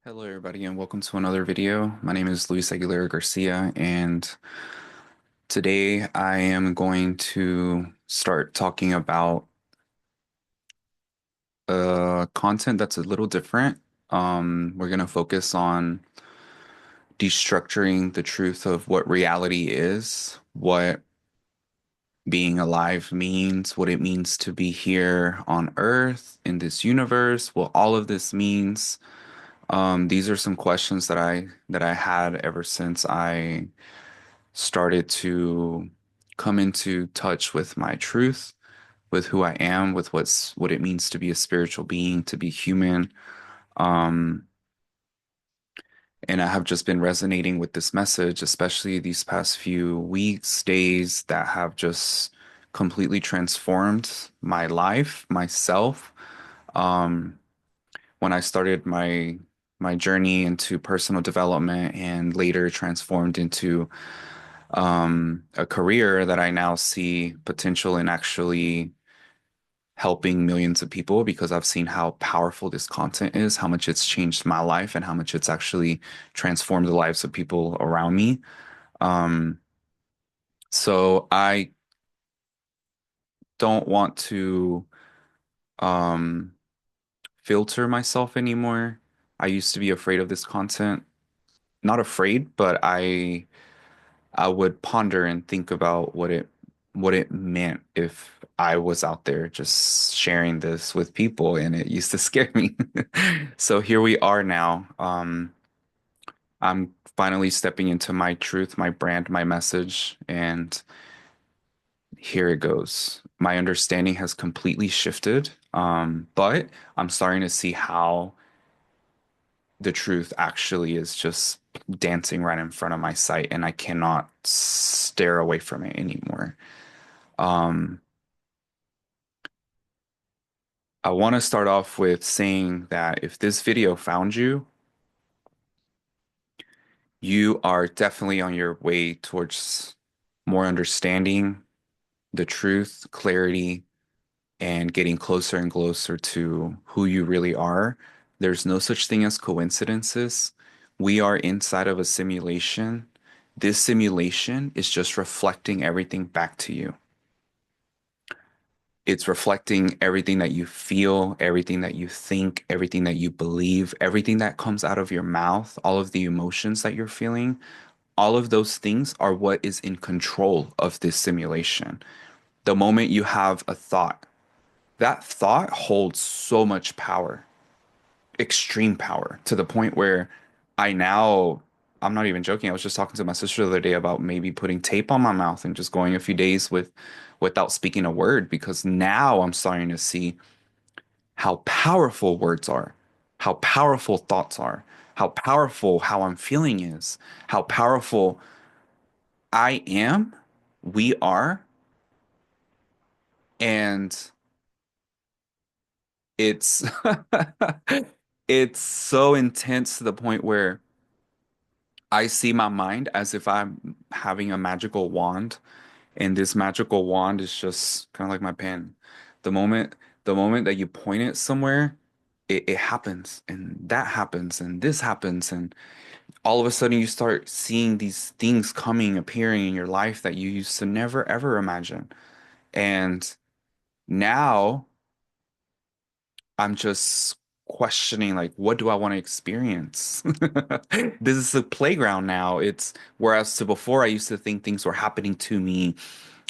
Hello, everybody, and welcome to another video. My name is Luis Aguilera Garcia, and today I am going to start talking about content that's a little different. We're going to focus on destructuring the truth of what reality is, what being alive means, what it means to be here on Earth in this universe, what all of this means. These are some questions that I had ever since I started to come into touch with my truth, with who I am, with what it means to be a spiritual being, to be human. Um, and I have just been resonating with this message, especially these past few weeks, days that have just completely transformed my life, myself. Um, when I started my journey into personal development and later transformed into a career that I now see potential in actually helping millions of people because I've seen how powerful this content is, how much it's changed my life, and how much it's actually transformed the lives of people around me. Um, so I don't want to um, filter myself anymore. I used to be afraid of this content. Not afraid, but I would ponder and think about what it meant if I was out there just sharing this with people, and it used to scare me. So here we are now. I'm finally stepping into my truth, my brand, my message, and here it goes. My understanding has completely shifted, but I'm starting to see how the truth actually is just dancing right in front of my sight, and I cannot stare away from it anymore. Um, I want to start off with saying that if this video found you, you are definitely on your way towards more understanding the truth, clarity, and getting closer and closer to who you really are. There's no such thing as coincidences. We are inside of a simulation. This simulation is just reflecting everything back to you. It's reflecting everything that you feel, everything that you think, everything that you believe, everything that comes out of your mouth, all of the emotions that you're feeling. All of those things are what is in control of this simulation. The moment you have a thought, that thought holds so much power, extreme power, to the point where I now, I'm not even joking. I was just talking to my sister the other day about maybe putting tape on my mouth and just going a few days without speaking a word because now I'm starting to see how powerful words are, how powerful thoughts are, how powerful how I'm feeling is, how powerful I am, we are, and it's it's so intense to the point where I see my mind as if I'm having a magical wand, and this magical wand is just kind of like my pen. The moment the moment that you point it somewhere, it happens, and that happens, and this happens, and all of a sudden you start seeing these things coming, appearing in your life that you used to never ever imagine. And now I'm just questioning like what do I want to experience? This is a playground now. It's whereas to before I used to think things were happening to me.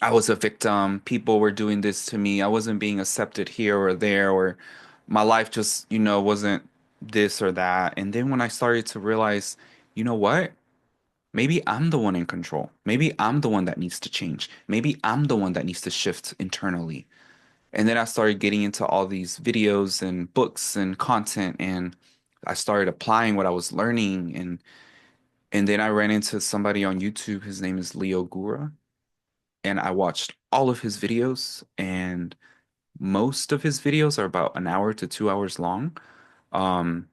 I was a victim. People were doing this to me. I wasn't being accepted here or there, or my life just, wasn't this or that. And then when I started to realize, you know what? Maybe I'm the one in control. Maybe I'm the one that needs to change. Maybe I'm the one that needs to shift internally. And then I started getting into all these videos and books and content, and I started applying what I was learning. And then I ran into somebody on YouTube. His name is Leo Gura, and I watched all of his videos, and most of his videos are about an hour to 2 hours long. Um,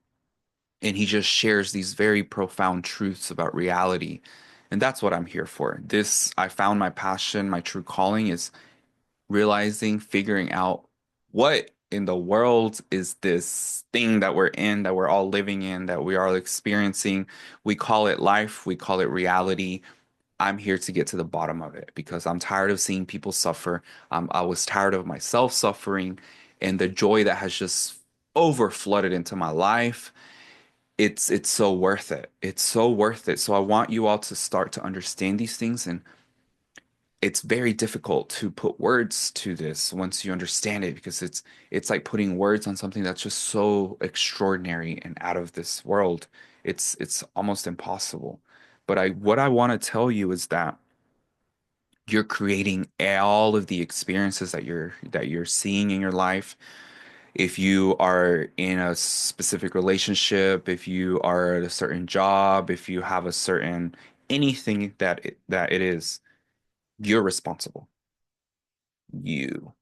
and he just shares these very profound truths about reality. And that's what I'm here for. I found my passion, my true calling is realizing, figuring out what in the world is this thing that we're in, that we're all living in, that we are experiencing. We call it life, we call it reality. I'm here to get to the bottom of it because I'm tired of seeing people suffer. I was tired of myself suffering and the joy that has just over flooded into my life. It's so worth it. It's so worth it. So I want you all to start to understand these things, and it's very difficult to put words to this once you understand it because it's like putting words on something that's just so extraordinary and out of this world. It's almost impossible. But I what I want to tell you is that you're creating all of the experiences that you're seeing in your life. If you are in a specific relationship, if you are at a certain job, if you have a certain anything that it is, you're responsible. You.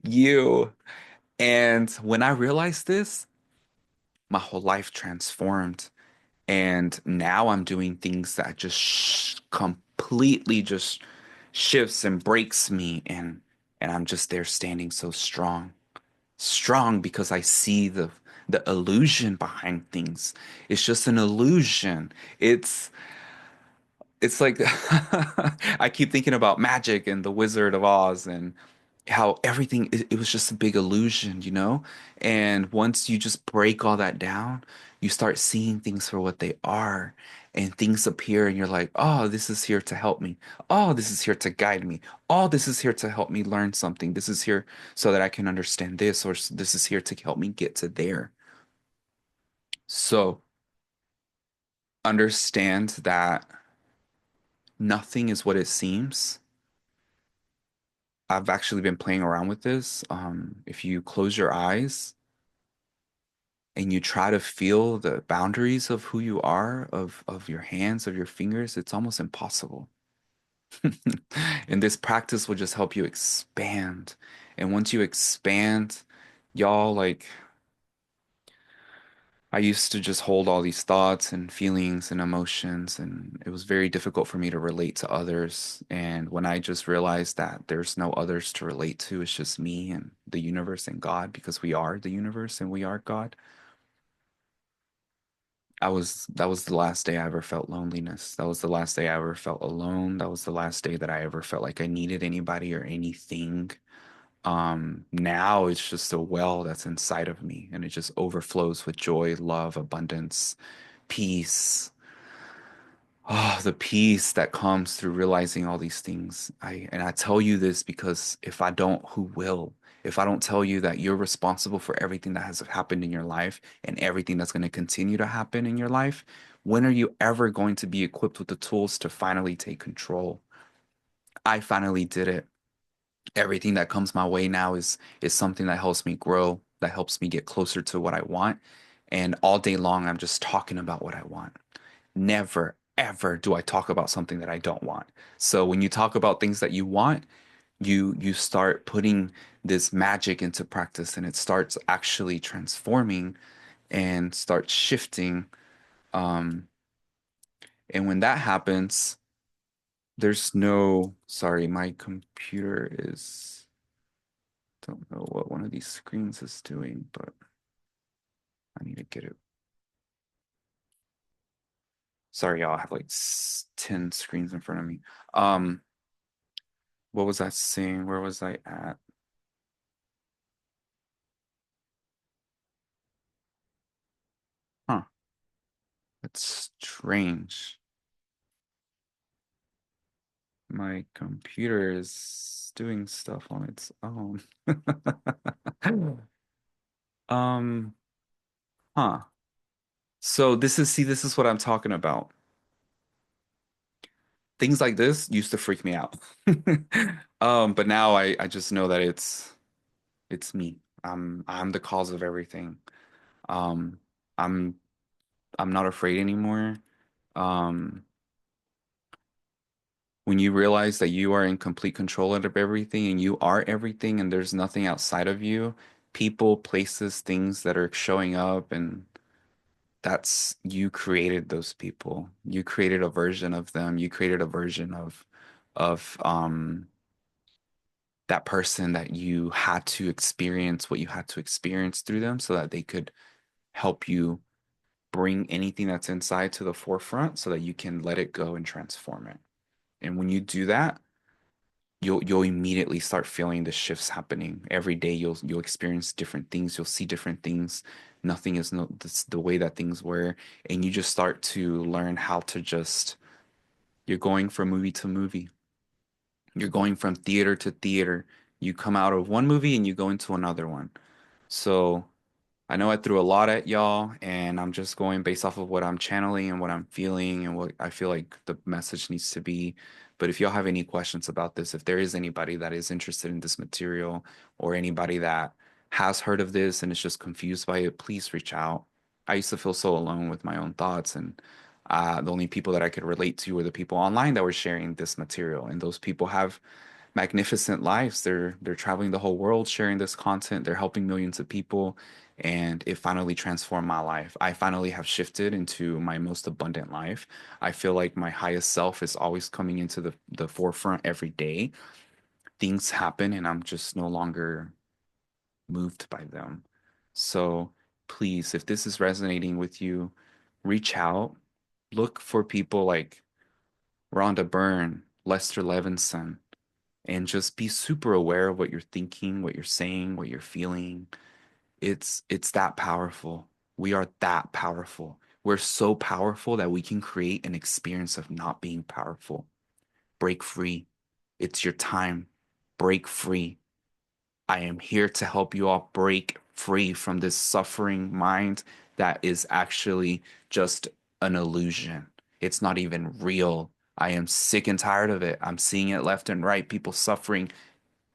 You. And when I realized this, my whole life transformed. And now I'm doing things that just completely just shifts and breaks me. And I'm just there standing so strong. Strong because I see the illusion behind things. It's just an illusion. It's like I keep thinking about magic and the Wizard of Oz and how everything it was just a big illusion, you know? And once you just break all that down, you start seeing things for what they are, and things appear and you're like, "Oh, this is here to help me. Oh, this is here to guide me. Oh, this is here to help me learn something. This is here so that I can understand this, or this is here to help me get to there." So, understand that nothing is what it seems. I've actually been playing around with this. If you close your eyes and you try to feel the boundaries of who you are, of your hands, of your fingers, it's almost impossible. And this practice will just help you expand. And once you expand, y'all, like I used to just hold all these thoughts and feelings and emotions, and it was very difficult for me to relate to others. And when I just realized that there's no others to relate to, it's just me and the universe and God, because we are the universe and we are God. That was the last day I ever felt loneliness. That was the last day I ever felt alone. That was the last day that I ever felt like I needed anybody or anything. Now it's just a well that's inside of me and it just overflows with joy, love, abundance, peace. Oh, the peace that comes through realizing all these things. I tell you this because if I don't, who will? If I don't tell you that you're responsible for everything that has happened in your life and everything that's going to continue to happen in your life, when are you ever going to be equipped with the tools to finally take control? I finally did it. Everything that comes my way now is something that helps me grow, that helps me get closer to what I want. And all day long, I'm just talking about what I want. Never, ever do I talk about something that I don't want. So when you talk about things that you want, you start putting this magic into practice and it starts actually transforming and starts shifting. Um, and when that happens, there's no, sorry, my computer is, don't know what one of these screens is doing, but I need to get it. Sorry, y'all, I have like 10 screens in front of me. Um, what was I saying? Where was I at? Huh. That's strange. My computer is doing stuff on its own. Um, huh. So this is what I'm talking about. Things like this used to freak me out. But now I just know that it's me. I'm the cause of everything. Um, I'm I'm not afraid anymore. Um, when you realize that you are in complete control of everything and you are everything and there's nothing outside of you, people, places, things that are showing up, and that's you created those people. You created a version of them. You created a version of that person that you had to experience what you had to experience through them so that they could help you bring anything that's inside to the forefront so that you can let it go and transform it. And when you do that, you'll immediately start feeling the shifts happening. Every day you'll experience different things, you'll see different things. Nothing is no this, the way that things were, and you just start to learn how to just you're going from movie to movie. You're going from theater to theater. You come out of one movie and you go into another one. So I know I threw a lot at y'all, and I'm just going based off of what I'm channeling and what I'm feeling and what I feel like the message needs to be. But if y'all have any questions about this, if there is anybody that is interested in this material or anybody that has heard of this and is just confused by it, please reach out. I used to feel so alone with my own thoughts, and the only people that I could relate to were the people online that were sharing this material, and those people have magnificent lives. They're traveling the whole world sharing this content. They're helping millions of people, and it finally transformed my life. I finally have shifted into my most abundant life. I feel like my highest self is always coming into the forefront every day. Things happen and I'm just no longer moved by them. So please, if this is resonating with you, reach out. Look for people like Rhonda Byrne, Lester Levinson, and just be super aware of what you're thinking, what you're saying, what you're feeling. It's that powerful. We are that powerful. We're so powerful that we can create an experience of not being powerful. Break free. It's your time. Break free. I am here to help you all break free from this suffering mind that is actually just an illusion. It's not even real. I am sick and tired of it. I'm seeing it left and right, people suffering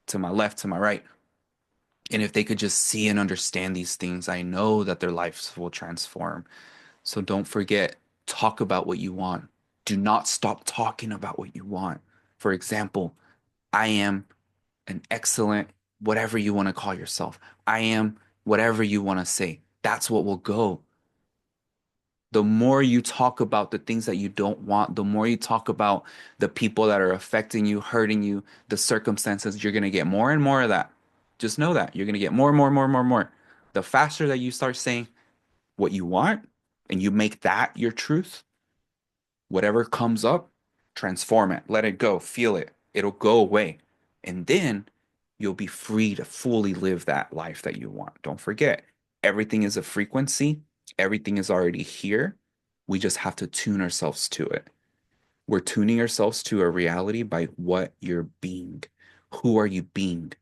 to my left, to my right. And if they could just see and understand these things, I know that their lives will transform. So don't forget, talk about what you want. Do not stop talking about what you want. For example, I am an excellent, whatever you want to call yourself. I am whatever you want to say. That's what will go. The more you talk about the things that you don't want, the more you talk about the people that are affecting you, hurting you, the circumstances, you're going to get more and more of that. Just know that you're going to get more and more and more and more and more. The faster that you start saying what you want and you make that your truth, whatever comes up, transform it, let it go, feel it. It'll go away. And then you'll be free to fully live that life that you want. Don't forget, everything is a frequency, everything is already here. We just have to tune ourselves to it. We're tuning ourselves to a reality by what you're being. Who are you being?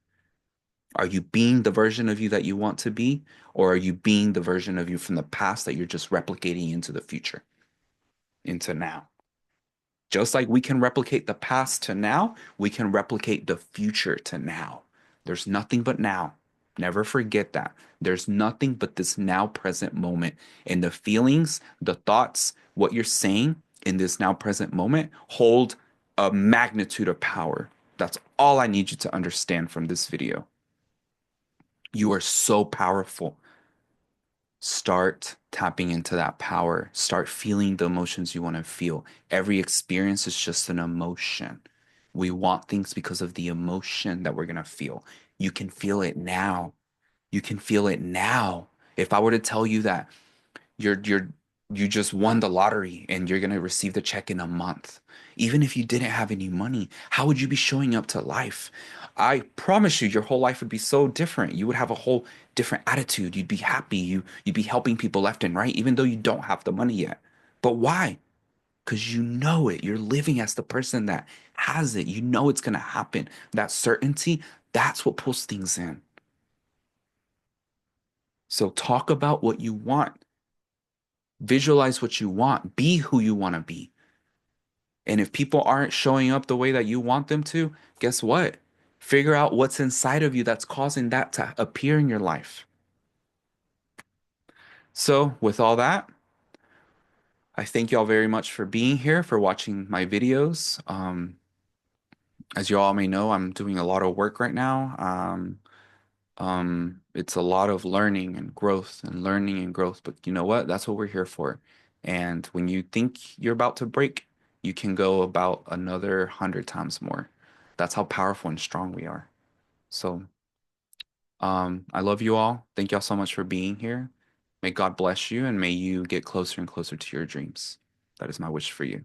Are you being the version of you that you want to be? Or are you being the version of you from the past that you're just replicating into the future, into now? Just like we can replicate the past to now, we can replicate the future to now. There's nothing but now. Never forget that. There's nothing but this now present moment. And the feelings, the thoughts, what you're saying in this now present moment hold a magnitude of power. That's all I need you to understand from this video. You are so powerful. Start tapping into that power. Start feeling the emotions you want to feel. Every experience is just an emotion. We want things because of the emotion that we're going to feel. You can feel it now. You can feel it now. If I were to tell you that you're you just won the lottery and you're going to receive the check in a month. Even if you didn't have any money, how would you be showing up to life? I promise you your whole life would be so different. You would have a whole different attitude. You'd be happy. You'd be helping people left and right even though you don't have the money yet. But why? Because you know it. You're living as the person that has it. You know it's going to happen. That certainty, that's what pulls things in. So talk about what you want. Visualize what you want. Be who you want to be. And if people aren't showing up the way that you want them to, guess what? Figure out what's inside of you that's causing that to appear in your life. So, with all that, I thank y'all very much for being here, for watching my videos. As you all may know, I'm doing a lot of work right now. It's a lot of learning and growth and learning and growth, but you know what? That's what we're here for. And when you think you're about to break, you can go about another 100 times more. That's how powerful and strong we are. So, I love you all. Thank y'all so much for being here. May God bless you and may you get closer and closer to your dreams. That is my wish for you.